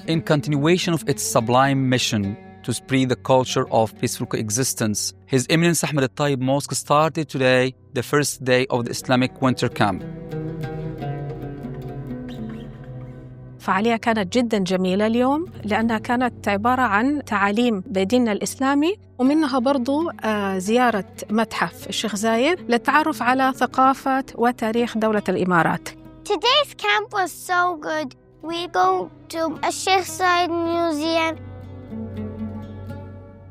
In continuation of its sublime mission to spread the culture of peaceful coexistence, His Eminence Ahmed El-Tayeb Mosque started today the first day of the Islamic Winter Camp. فعالية كانت جداً جميلة اليوم لأنها كانت عبارة عن تعاليم بديننا الإسلامي، ومنها برضو زيارة متحف الشيخ زايد للتعرف على ثقافة وتاريخ دولة الإمارات. Today's camp was so good. We go to a Sheikh Zayed museum.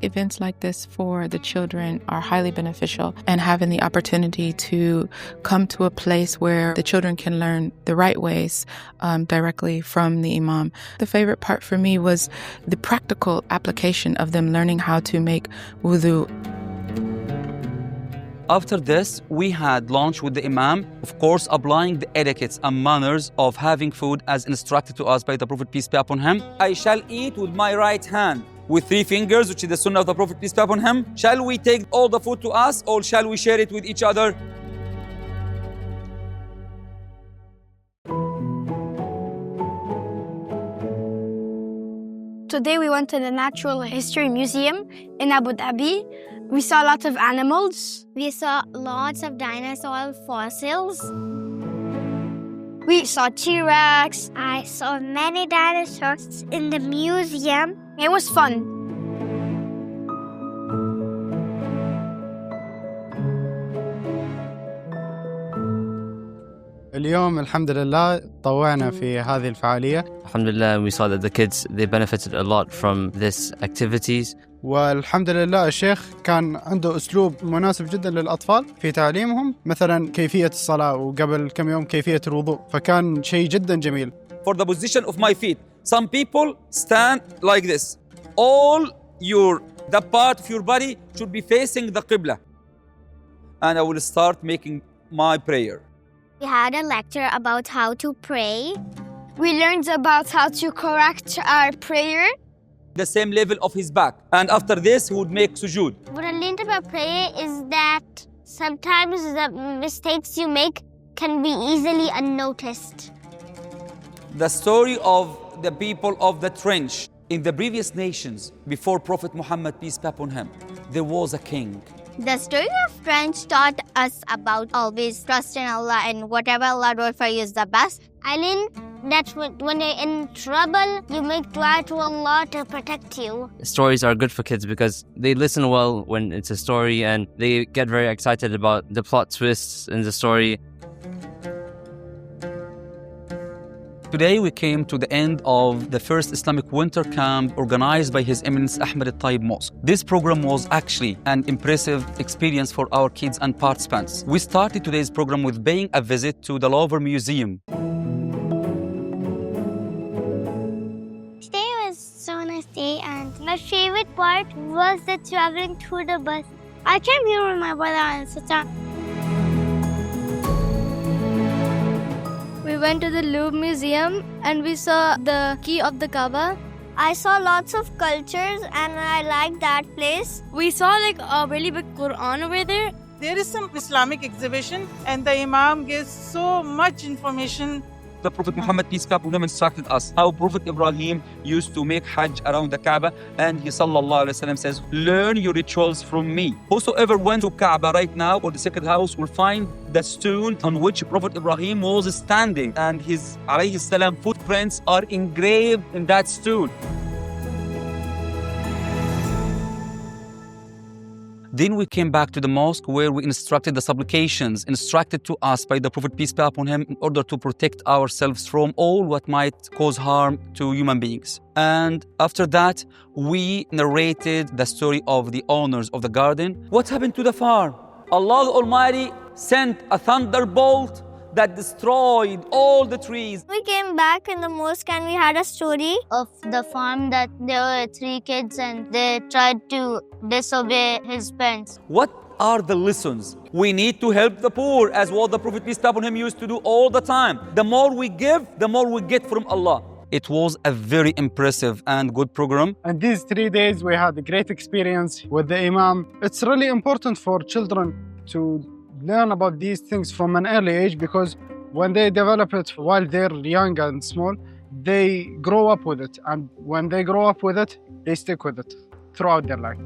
Events like this for the children are highly beneficial, and having the opportunity to come to a place where the children can learn the right ways directly from the Imam. The favorite part for me was the practical application of them learning how to make wudu. After this, we had lunch with the Imam, of course, applying the etiquettes and manners of having food as instructed to us by the Prophet, peace be upon him. I shall eat with my right hand, with 3 fingers, which is the sunnah of the Prophet, peace be upon him. Shall we take all the food to us, or shall we share it with each other? Today we went to the Natural History Museum in Abu Dhabi. We saw lots of animals. We saw lots of dinosaur fossils. We saw T-Rex. I saw many dinosaurs in the museum. It was fun. اليوم الحمد لله طوعنا في هذه الفعالية. Alhamdulillah, we saw that the kids, they benefited a lot from this activities. والحمد لله الشيخ كان عنده أسلوب مناسب جدا للأطفال في تعليمهم، مثلا كيفية الصلاة، وقبل كم يوم كيفية الوضوء، فكان شيء جدا جميل. For the position of my feet, some people stand like this. The part of your body should be facing the Qibla. And I will start making my prayer. We had a lecture about how to pray. We learned about how to correct our prayer. The same level of his back. And after this, he would make sujood. What I learned about prayer is that sometimes the mistakes you make can be easily unnoticed. The story of the people of the trench. In the previous nations, before Prophet Muhammad, peace be upon him, there was a king. The story of Trench taught us about always trust in Allah, and whatever Allah does for you is the best. I learned that when you're in trouble, you make dua to Allah to protect you. Stories are good for kids because they listen well when it's a story, and they get very excited about the plot twists in the story. Today we came to the end of the first Islamic Winter Camp organized by His Eminence Ahmed El-Tayeb Mosque. This program was actually an impressive experience for our kids and participants. We started today's program with paying a visit to the Louvre Museum. Today was so nice day, and my favorite part was the traveling through the bus. I came here with my brother and sister. We went to the Louvre Museum and we saw the key of the Kaaba. I saw lots of cultures and I liked that place. We saw like a really big Quran over there. There is some Islamic exhibition and the Imam gives so much information. The Prophet Muhammad, peace be upon him, instructed us how Prophet Ibrahim used to make Hajj around the Kaaba, and he sallallahu alaihi wasallam says, learn your rituals from me. Whosoever went to Kaaba right now or the sacred house will find the stone on which Prophet Ibrahim was standing, and his alayhi salam footprints are engraved in that stone. Then we came back to the mosque where we instructed the supplications instructed to us by the Prophet, peace be upon him, in order to protect ourselves from all what might cause harm to human beings. And after that, we narrated the story of the owners of the garden. What happened to the farm? Allah the Almighty sent a thunderbolt that destroyed all the trees. We came back in the mosque and we had a story of the farm that there were 3 kids and they tried to disobey his parents. What are the lessons? We need to help the poor, as what the Prophet, peace be upon him, used to do all the time. The more we give, the more we get from Allah. It was a very impressive and good program. And these 3 days we had a great experience with the Imam. It's really important for children to learn about these things from an early age, because when they develop it while they're young and small, they grow up with it, and when they grow up with it, they stick with it throughout their life.